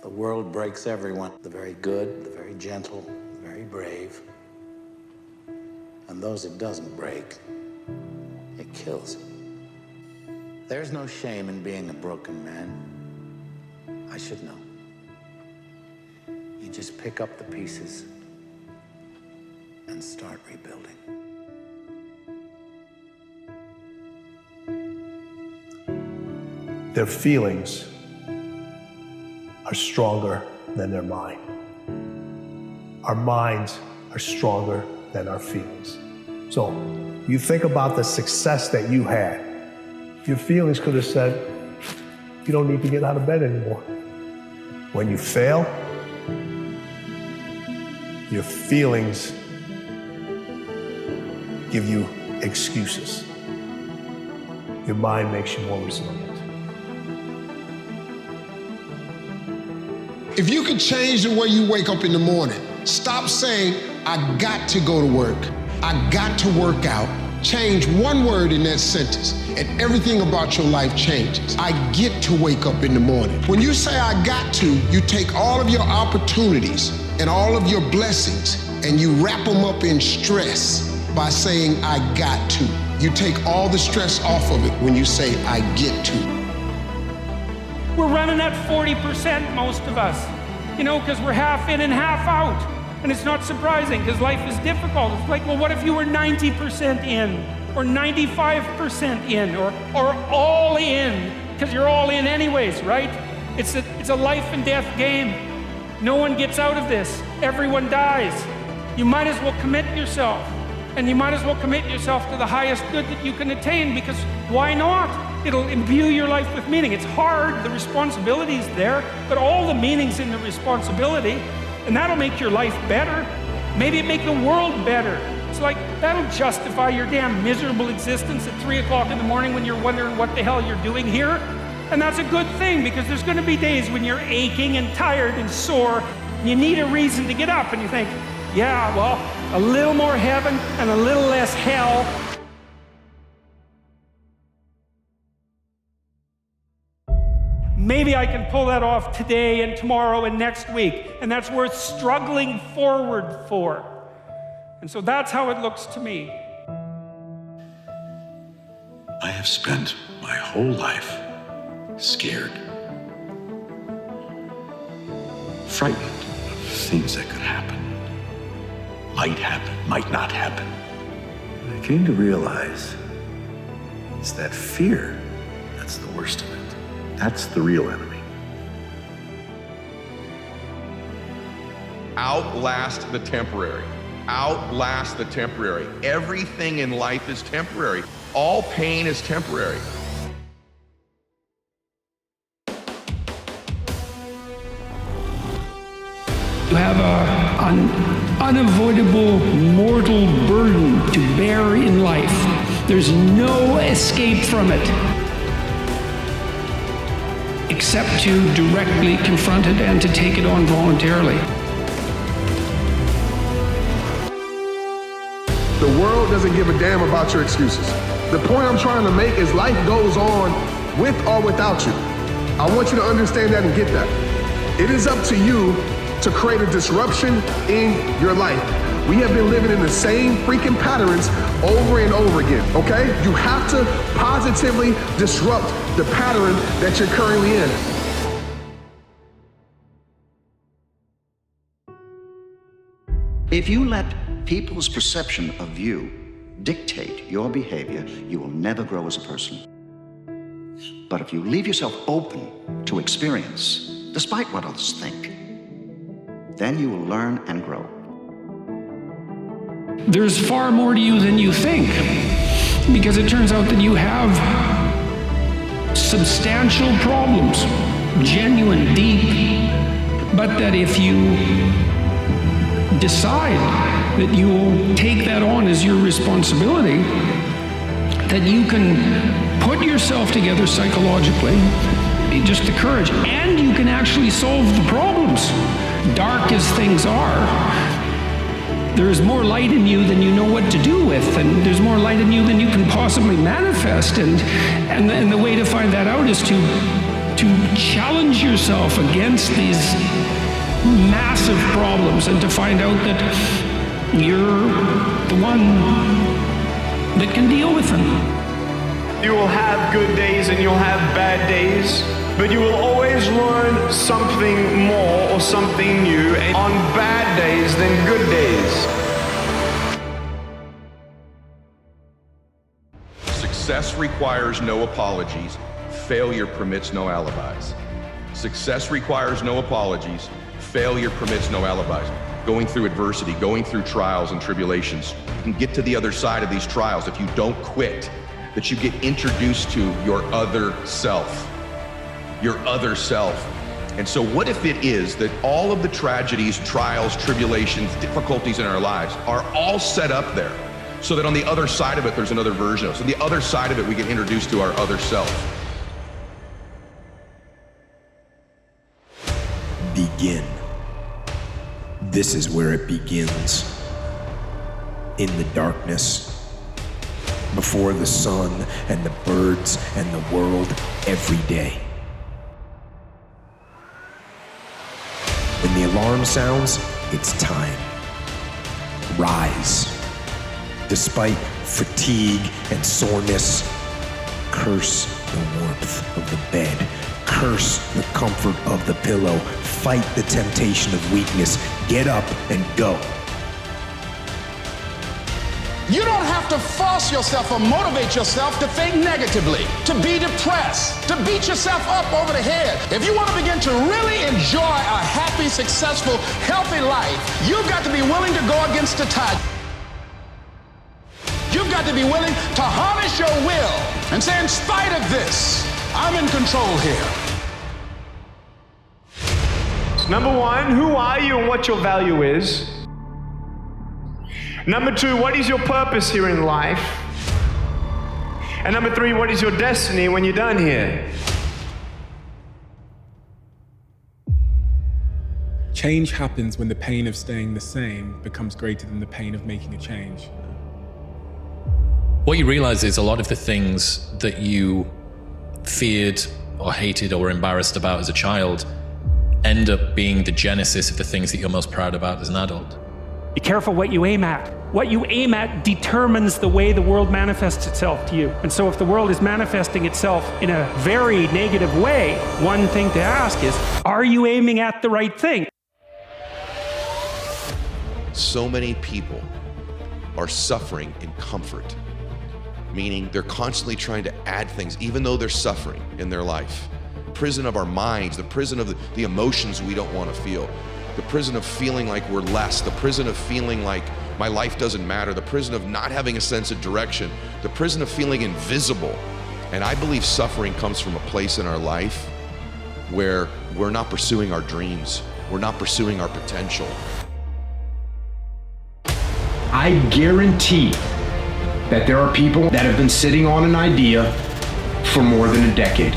The world breaks everyone, the very good, the very gentle, the very brave. And those it doesn't break, it kills. There's no shame in being a broken man. I should know. You just pick up the pieces and start rebuilding. Their feelings are stronger than their mind. Our minds are stronger than our feelings. So you think about the success that you had. Your feelings could have said, you don't need to get out of bed anymore. When you fail, your feelings give you excuses. Your mind makes you more resilient. If you could change the way you wake up in the morning, stop saying, I got to go to work, I got to work out. Change one word in that sentence and everything about your life changes. I get to wake up in the morning. When you say I got to, you take all of your opportunities and all of your blessings and you wrap them up in stress by saying I got to. You take all the stress off of it when you say I get to. We're running at 40%, most of us, because we're half in and half out. And it's not surprising, because life is difficult. It's like, well, what if you were 90% in, or 95% in, or all in, because you're all in anyways, right? It's a life and death game. No one gets out of this. Everyone dies. You might as well commit yourself. And you might as well commit yourself to the highest good that you can attain, because why not? It'll imbue your life with meaning. It's hard, the responsibility's there, but all the meaning's in the responsibility, and that'll make your life better. Maybe it make the world better. It's like, that'll justify your damn miserable existence at 3 o'clock in the morning when you're wondering what the hell you're doing here. And that's a good thing, because there's gonna be days when you're aching and tired and sore, and you need a reason to get up, and you think, yeah, well, a little more heaven and a little less hell. Maybe I can pull that off today and tomorrow and next week, and that's worth struggling forward for. And so that's how it looks to me. I have spent my whole life scared, frightened of things that could happen, might happen, might not happen. What I came to realize is that fear, that's the worst of it. That's the real enemy. Outlast the temporary. Outlast the temporary. Everything in life is temporary. All pain is temporary. You have an unavoidable mortal burden to bear in life. There's no escape from it, except to directly confront it and to take it on voluntarily. The world doesn't give a damn about your excuses. The point I'm trying to make is life goes on with or without you. I want you to understand that and get that. It is up to you to create a disruption in your life. We have been living in the same freaking patterns over and over again, okay? You have to positively disrupt the pattern that you're currently in. If you let people's perception of you dictate your behavior, you will never grow as a person. But if you leave yourself open to experience, despite what others think, then you will learn and grow. There's far more to you than you think, because it turns out that you have substantial problems, genuine, deep, but that if you decide that you will take that on as your responsibility, that you can put yourself together psychologically, just the courage, and you can actually solve the problems. Dark as things are, there's more light in you than you know what to do with, and there's more light in you than you can possibly manifest, and the way to find that out is to to challenge yourself against these massive problems and to find out that you're the one that can deal with them. You will have good days and you'll have bad days, but you will always learn something more or something new on bad days than good days. Success requires no apologies. Failure permits no alibis. Success requires no apologies. Failure permits no alibis. Going through adversity, going through trials and tribulations, you can get to the other side of these trials if you don't quit, that you get introduced to your other self. Your other self. And so what if it is that all of the tragedies, trials, tribulations, difficulties in our lives are all set up there so that on the other side of it, there's another version of us. So the other side of it, we get introduced to our other self. Begin. This is where it begins. In the darkness, before the sun and the birds and the world, every day. When the alarm sounds, it's time. Rise. Despite fatigue and soreness, curse the warmth of the bed. Curse the comfort of the pillow. Fight the temptation of weakness. Get up and go. You don't have to force yourself or motivate yourself to think negatively, to be depressed, to beat yourself up over the head. If you want to begin to really enjoy a happy, successful, healthy life, you've got to be willing to go against the tide. You've got to be willing to harness your will and say, in spite of this, I'm in control here. Number one, who are you and what your value is? Number two, what is your purpose here in life? And number three, what is your destiny when you're done here? Change happens when the pain of staying the same becomes greater than the pain of making a change. What you realize is a lot of the things that you feared or hated or were embarrassed about as a child end up being the genesis of the things that you're most proud about as an adult. Be careful what you aim at. What you aim at determines the way the world manifests itself to you. And so if the world is manifesting itself in a very negative way, one thing to ask is, are you aiming at the right thing? So many people are suffering in comfort, meaning they're constantly trying to add things, even though they're suffering in their life. Prison of our minds, the prison of the emotions we don't want to feel, the prison of feeling like we're less, the prison of feeling like my life doesn't matter, the prison of not having a sense of direction, the prison of feeling invisible. And I believe suffering comes from a place in our life where we're not pursuing our dreams, we're not pursuing our potential. I guarantee that there are people that have been sitting on an idea for more than a decade,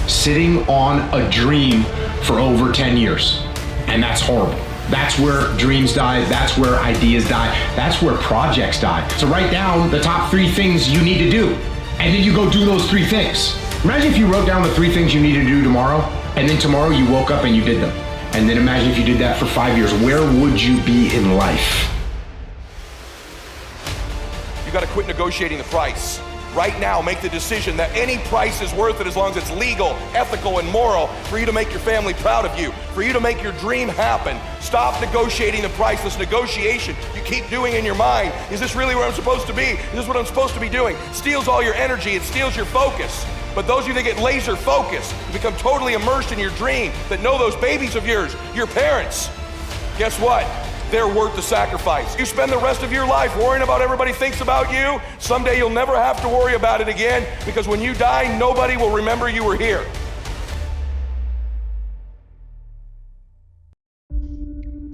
sitting on a dream for over 10 years. And that's horrible. That's where dreams die. That's where ideas die. That's where projects die. So write down the top 3 things you need to do. And then you go do those 3 things. Imagine if you wrote down the 3 things you need to do tomorrow, and then tomorrow you woke up and you did them. And then imagine if you did that for 5 years. Where would you be in life? You got to quit negotiating the price. Right now, make the decision that any price is worth it as long as it's legal, ethical, and moral for you to make your family proud of you, for you to make your dream happen. Stop negotiating the price. This negotiation you keep doing in your mind. Is this really where I'm supposed to be? Is this what I'm supposed to be doing? It steals all your energy. It steals your focus. But those of you that get laser focused, become totally immersed in your dream, that know those babies of yours, your parents, guess what? They're worth the sacrifice. You spend the rest of your life worrying about everybody thinks about you. Someday you'll never have to worry about it again, because when you die, nobody will remember you were here.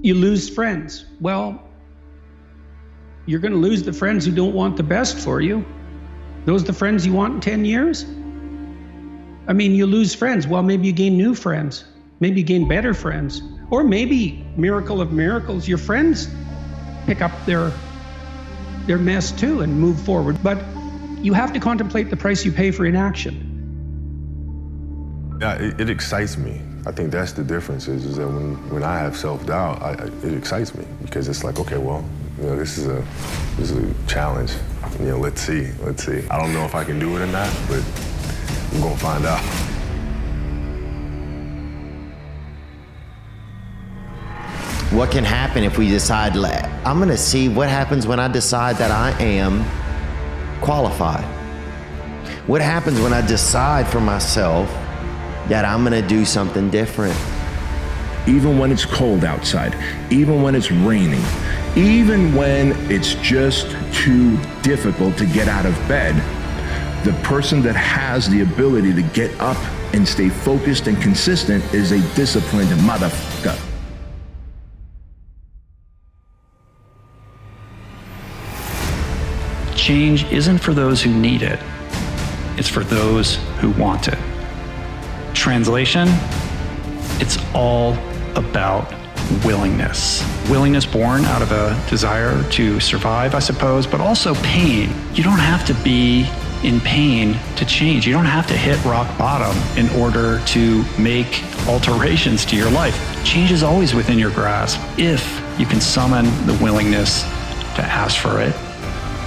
You lose friends. Well, you're going to lose the friends who don't want the best for you. Those are the friends you want in 10 years? I mean, you lose friends. Well, maybe you gain new friends. Maybe you gain better friends. Or maybe, miracle of miracles, your friends pick up their mess too and move forward. But you have to contemplate the price you pay for inaction. Yeah, it excites me. I think that's the difference is that when I have self-doubt, it excites me because it's like, okay, well, this is a challenge. Let's see. I don't know if I can do it or not, but we're gonna find out. What can happen if we decide, I'm gonna see what happens when I decide that I am qualified? What happens when I decide for myself that I'm gonna do something different? Even when it's cold outside, even when it's raining, even when it's just too difficult to get out of bed, the person that has the ability to get up and stay focused and consistent is a disciplined motherfucker. Change isn't for those who need it, it's for those who want it. Translation, it's all about willingness. Willingness born out of a desire to survive, I suppose, but also pain. You don't have to be in pain to change. You don't have to hit rock bottom in order to make alterations to your life. Change is always within your grasp if you can summon the willingness to ask for it.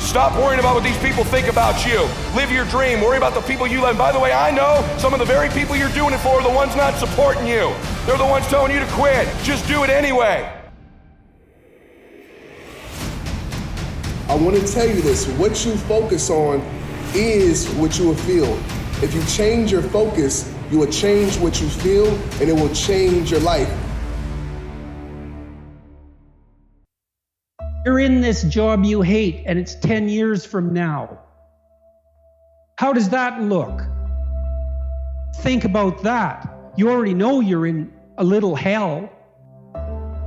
Stop worrying about what these people think about you. Live your dream. Worry about the people you love. And by the way, I know some of the very people you're doing it for are the ones not supporting you. They're the ones telling you to quit. Just do it anyway. I want to tell you this. What you focus on is what you will feel. If you change your focus, you will change what you feel, and it will change your life. You're in this job you hate, and it's 10 years from now. How does that look? Think about that. You already know you're in a little hell.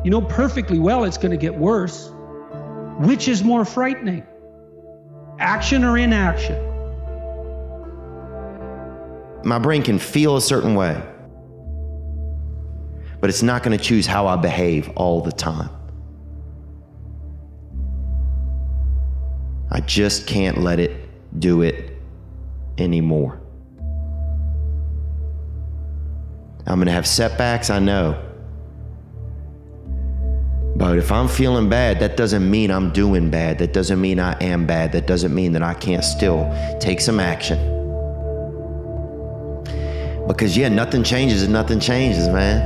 You know perfectly well it's going to get worse. Which is more frightening? Action or inaction? My brain can feel a certain way, but it's not going to choose how I behave all the time. I just can't let it do it anymore. I'm gonna have setbacks, I know. But if I'm feeling bad, that doesn't mean I'm doing bad. That doesn't mean I am bad. That doesn't mean that I can't still take some action. Because yeah, nothing changes if nothing changes, man.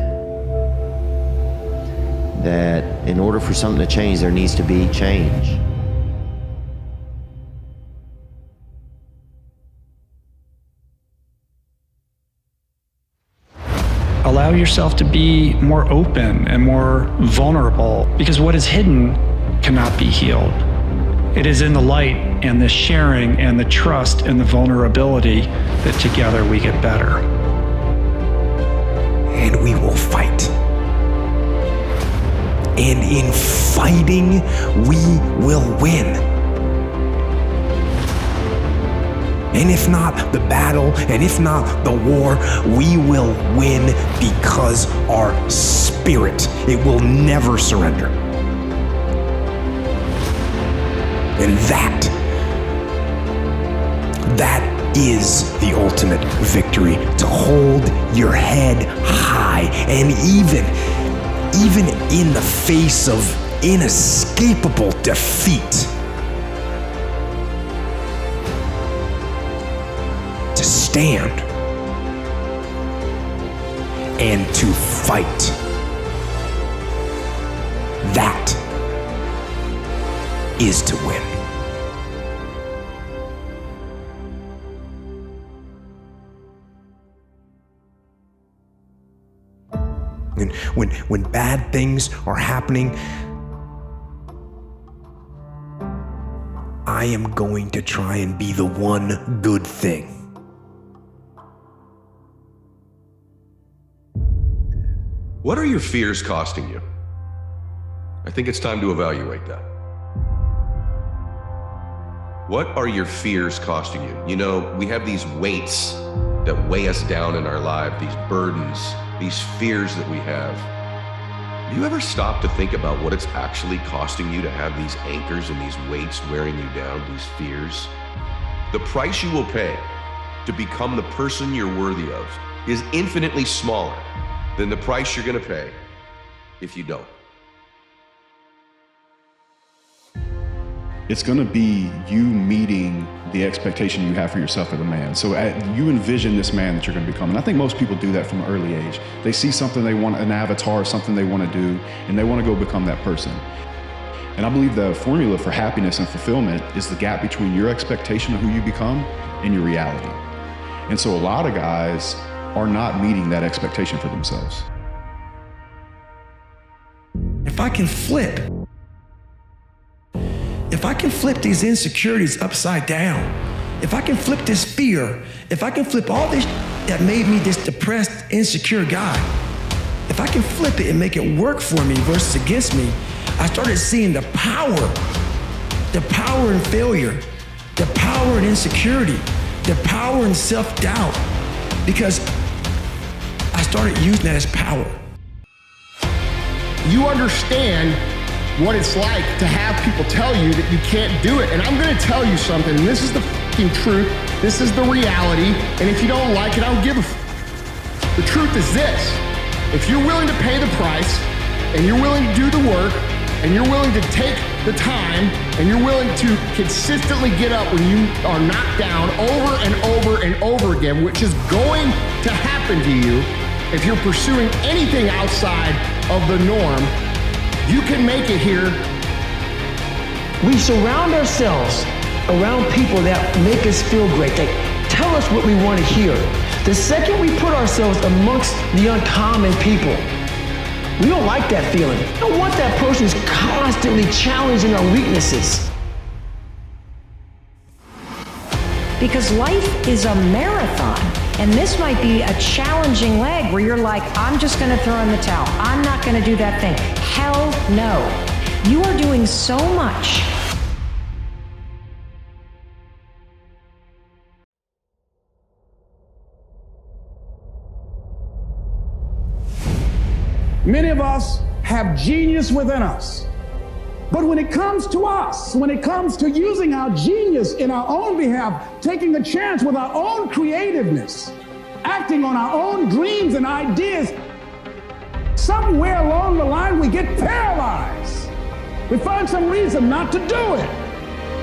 That in order for something to change, there needs to be change. Allow yourself to be more open and more vulnerable, because what is hidden cannot be healed. It is in the light and the sharing and the trust and the vulnerability that together we get better. And we will fight. And in fighting, we will win. And if not the battle, and if not the war, we will win because our spirit, it will never surrender. And that is the ultimate victory, to hold your head high, and even in the face of inescapable defeat, to stand and to fight. That is to win. And when bad things are happening, I am going to try and be the one good thing. What are your fears costing you? I think it's time to evaluate that. What are your fears costing you? You know, we have these weights that weigh us down in our life, these burdens, these fears that we have. Do you ever stop to think about what it's actually costing you to have these anchors and these weights wearing you down, these fears? The price you will pay to become the person you're worthy of is infinitely smaller than the price you're gonna pay if you don't. It's going to be you meeting the expectation you have for yourself as a man. So you envision this man that you're going to become. And I think most people do that from an early age. They see something they want, an avatar, something they want to do, and they want to go become that person. And I believe the formula for happiness and fulfillment is the gap between your expectation of who you become and your reality. And so a lot of guys are not meeting that expectation for themselves. If I can flip these insecurities upside down, if I can flip this fear, if I can flip all this that made me this depressed, insecure guy, if I can flip it and make it work for me versus against me, I started seeing the power in failure, the power in insecurity, the power in self-doubt, because I started using that as power. You understand what it's like to have people tell you that you can't do it. And I'm gonna tell you something, and this is the fucking truth, this is the reality, and if you don't like it, I don't give a The truth is this: if you're willing to pay the price, and you're willing to do the work, and you're willing to take the time, and you're willing to consistently get up when you are knocked down over and over and over again, which is going to happen to you if you're pursuing anything outside of the norm, you can make it here. We surround ourselves around people that make us feel great. They tell us what we want to hear. The second we put ourselves amongst the uncommon people, we don't like that feeling. We don't want that person who's constantly challenging our weaknesses. Because life is a marathon, and this might be a challenging leg where you're like, I'm just gonna throw in the towel. I'm not gonna do that thing. Hell no. You are doing so much. Many of us have genius within us. But when it comes to us, when it comes to using our genius in our own behalf, taking a chance with our own creativeness, acting on our own dreams and ideas, somewhere along the line we get paralyzed. We find some reason not to do it.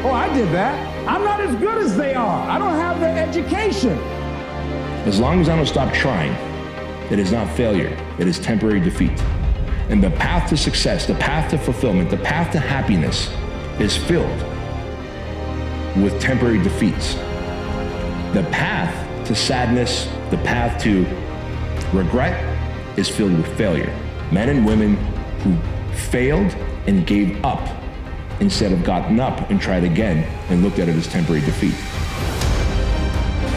Oh, I did that. I'm not as good as they are. I don't have the education. As long as I don't stop trying, it is not failure, it is temporary defeat. And the path to success, the path to fulfillment, the path to happiness is filled with temporary defeats. The path to sadness, the path to regret is filled with failure. Men and women who failed and gave up instead of gotten up and tried again and looked at it as temporary defeat.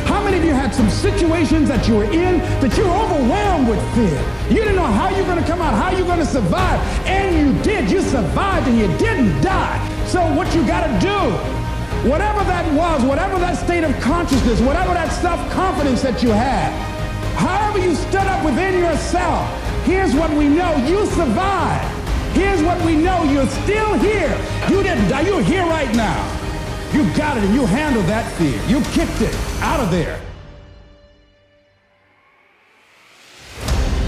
How many of you had some situations that you were in that you were overwhelmed with fear? You didn't know how you're going to come out, how you're going to survive, and you did. You survived and you didn't die. So what you got to do, whatever that was, whatever that state of consciousness, whatever that self-confidence that you had, however you stood up within yourself, here's what we know: you survived. Here's what we know: you're still here. You didn't die. You're here right now. You got it and you handled that fear. You kicked it out of there.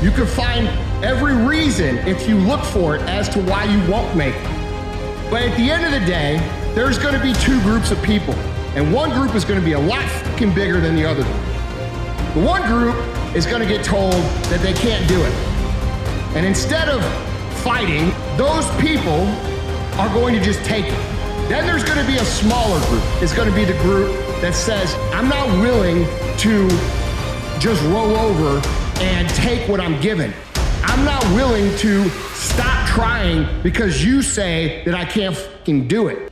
You can find every reason, if you look for it, as to why you won't make it. But at the end of the day, there's going to be two groups of people. And one group is going to be a lot fucking bigger than the other group. The one group is going to get told that they can't do it. And instead of fighting, those people are going to just take it. Then there's going to be a smaller group. It's going to be the group that says, I'm not willing to just roll over and take what I'm given. I'm not willing to stop trying because you say that I can't fucking do it.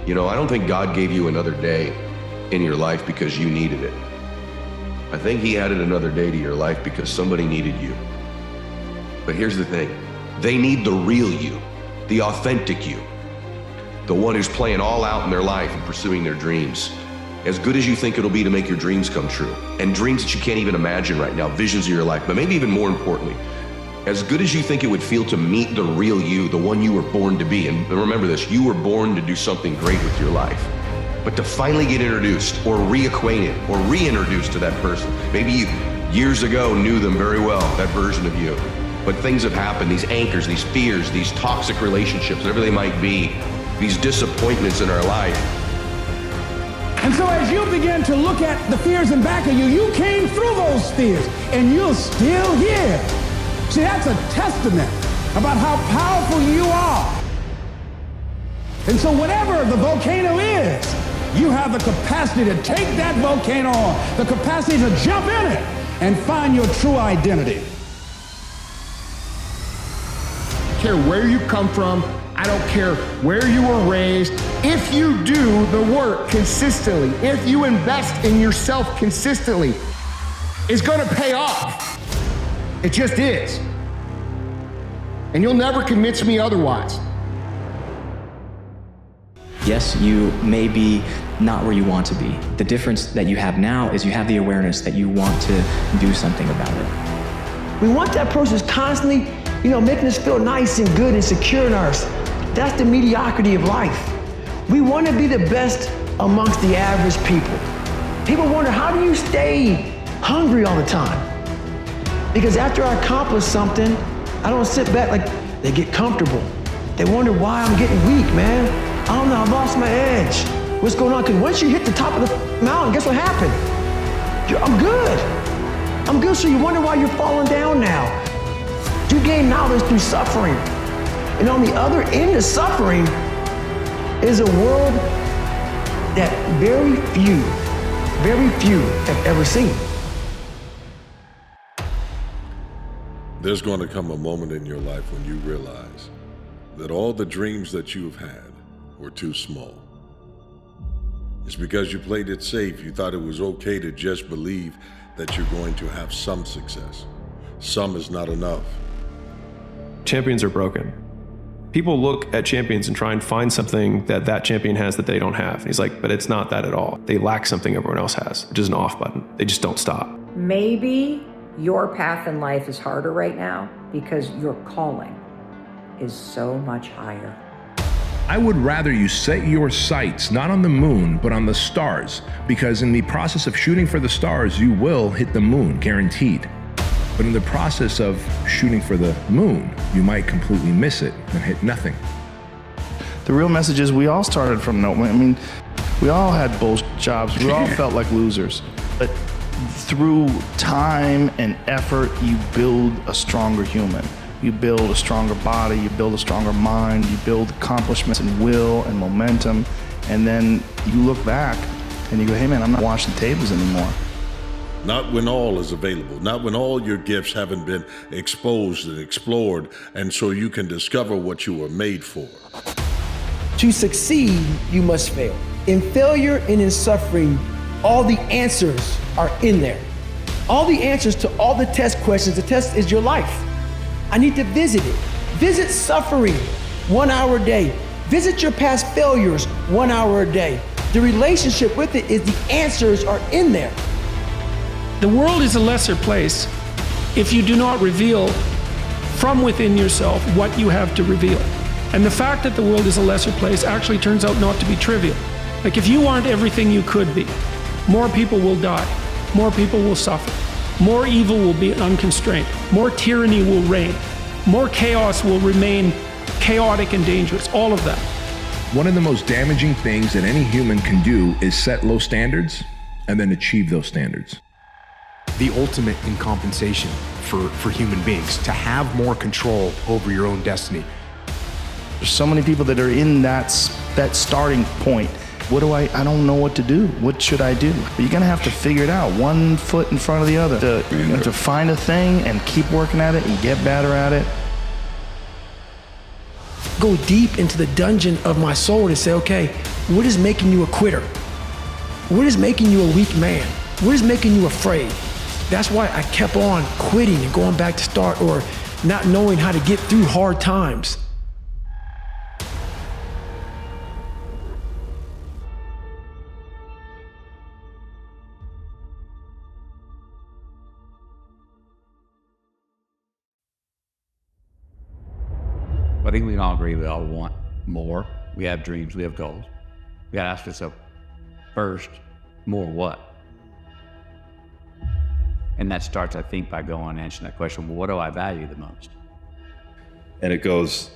You know, I don't think God gave you another day in your life because you needed it. I think He added another day to your life because somebody needed you. But here's the thing: they need the real you, the authentic you, the one who's playing all out in their life and pursuing their dreams. As good as you think it'll be to make your dreams come true, and dreams that you can't even imagine right now, visions of your life, but maybe even more importantly, as good as you think it would feel to meet the real you, the one you were born to be. And remember this: you were born to do something great with your life. But to finally get introduced or reacquainted or reintroduced to that person, maybe years ago knew them very well, that version of you. But things have happened, these anchors, these fears, these toxic relationships, whatever they might be, these disappointments in our life. And so as you begin to look at the fears in back of you, you came through those fears and you're still here. See, that's a testament about how powerful you are. And so whatever the volcano is, you have the capacity to take that volcano on, the capacity to jump in it and find your true identity. I don't care where you come from. I don't care where you were raised. If you do the work consistently, if you invest in yourself consistently, it's gonna pay off. It just is. And you'll never convince me otherwise. Yes, you may be not where you want to be. The difference that you have now is you have the awareness that you want to do something about it. We want that person who's constantly, making us feel nice and good and secure in ours. That's the mediocrity of life. We want to be the best amongst the average people. People wonder, how do you stay hungry all the time? Because after I accomplish something, I don't sit back like they get comfortable. They wonder why I'm getting weak, man. I don't know, I lost my edge. What's going on? Because once you hit the top of the mountain, guess what happened? I'm good. I'm good, so you wonder why you're falling down now. You gain knowledge through suffering. And on the other end of suffering is a world that very few have ever seen. There's going to come a moment in your life when you realize that all the dreams that you've had were too small. It's because you played it safe. You thought it was okay to just believe that you're going to have some success. Some is not enough. Champions are broken. People look at champions and try and find something that that champion has that they don't have. And he's like, but it's not that at all. They lack something everyone else has, which is an off button. They just don't stop. Maybe your path in life is harder right now because your calling is so much higher. I would rather you set your sights not on the moon, but on the stars, because in the process of shooting for the stars, you will hit the moon, guaranteed. But in the process of shooting for the moon, you might completely miss it and hit nothing. The real message is we all started from nowhere. I mean, we all had bullshit jobs. We all felt like losers. But through time and effort, you build a stronger human. You build a stronger body, you build a stronger mind, you build accomplishments and will and momentum. And then you look back and you go, hey man, I'm not washing tables anymore. Not when all is available, not when all your gifts haven't been exposed and explored, and so you can discover what you were made for. To succeed, you must fail. In failure and in suffering, all the answers are in there. All the answers to all the test questions. The test is your life. I need to visit it. Visit suffering 1 hour a day. Visit your past failures 1 hour a day. The relationship with it is the answers are in there. The world is a lesser place if you do not reveal from within yourself what you have to reveal. And the fact that the world is a lesser place actually turns out not to be trivial. Like if you aren't everything you could be, more people will die, more people will suffer, more evil will be unconstrained, more tyranny will reign, more chaos will remain chaotic and dangerous, all of that. One of the most damaging things that any human can do is set low standards and then achieve those standards. The ultimate in compensation for human beings, to have more control over your own destiny. There's so many people that are in that starting point. I don't know what to do. What should I do? But you're gonna have to figure it out, one foot in front of the other. To find a thing and keep working at it and get better at it. Go deep into the dungeon of my soul and say, okay, what is making you a quitter? What is making you a weak man? What is making you afraid? That's why I kept on quitting and going back to start or not knowing how to get through hard times. I think we can all agree we all want more. We have dreams, we have goals. We gotta ask ourselves, first, more what? And that starts, I think, by going and answering that question, well, what do I value the most? And it goes,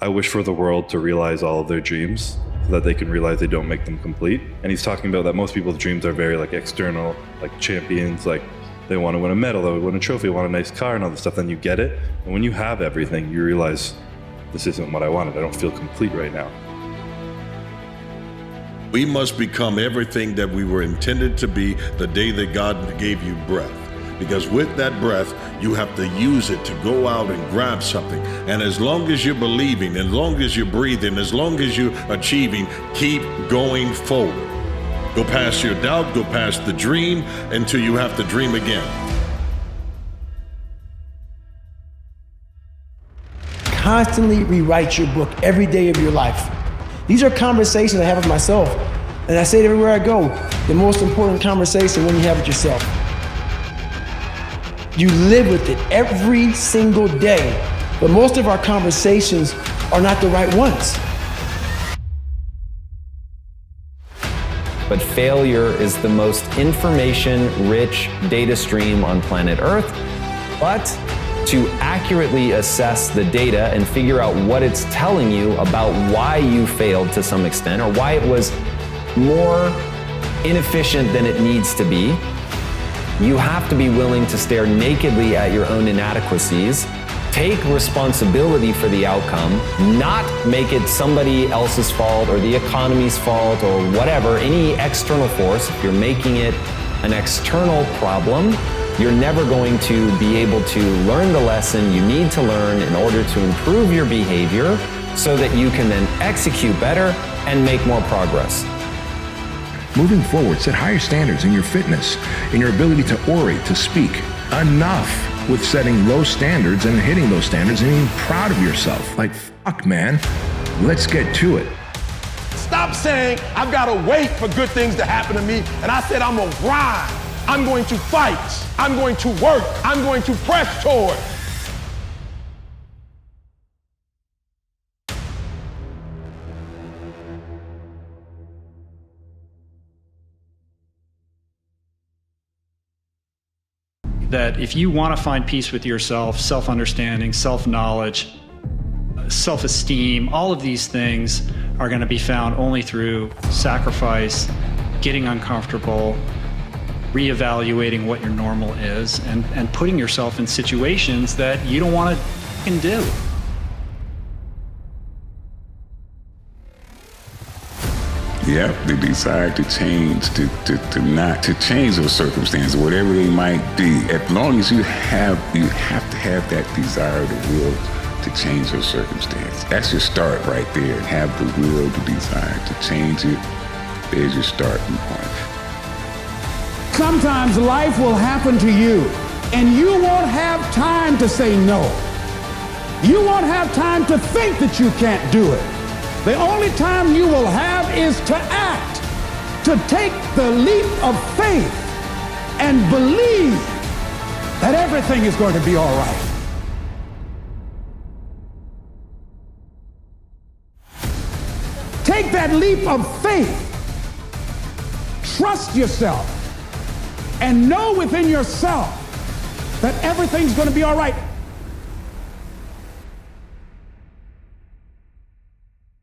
I wish for the world to realize all of their dreams so that they can realize they don't make them complete. And he's talking about that most people's dreams are very like external, like champions, like they want to win a medal, they win a trophy, they want a nice car and all this stuff. Then you get it. And when you have everything, you realize this isn't what I wanted. I don't feel complete right now. We must become everything that we were intended to be the day that God gave you breath. Because with that breath, you have to use it to go out and grab something. And as long as you're believing, as long as you're breathing, as long as you're achieving, keep going forward. Go past your doubt, go past the dream until you have to dream again. Constantly rewrite your book every day of your life. These are conversations I have with myself. And I say it everywhere I go, the most important conversation when you have with yourself. You live with it every single day, but most of our conversations are not the right ones. But failure is the most information-rich data stream on planet Earth. But to accurately assess the data and figure out what it's telling you about why you failed to some extent or why it was more inefficient than it needs to be, you have to be willing to stare nakedly at your own inadequacies, take responsibility for the outcome, not make it somebody else's fault or the economy's fault or whatever, any external force. If you're making it an external problem, you're never going to be able to learn the lesson you need to learn in order to improve your behavior so that you can then execute better and make more progress. Moving forward, set higher standards in your fitness, in your ability to orate, to speak. Enough with setting low standards and hitting those standards and being proud of yourself. Like, fuck, man, let's get to it. Stop saying, I've got to wait for good things to happen to me. And I said, I'm going to grind. I'm going to fight. I'm going to work. I'm going to press toward. That if you want to find peace with yourself, self-understanding, self-knowledge, self-esteem, all of these things are going to be found only through sacrifice, getting uncomfortable, reevaluating what your normal is, and putting yourself in situations that you don't want to fucking do. You have the desire to change, to change those circumstances, whatever they might be. As long as you have to have that desire, the will to change those circumstances. That's your start right there. Have the will, the desire to change it. There's your starting point. Sometimes life will happen to you, and you won't have time to say no. You won't have time to think that you can't do it. The only time you will have is to act, to take the leap of faith and believe that everything is going to be all right. Take that leap of faith. Trust yourself and know within yourself that everything's going to be all right.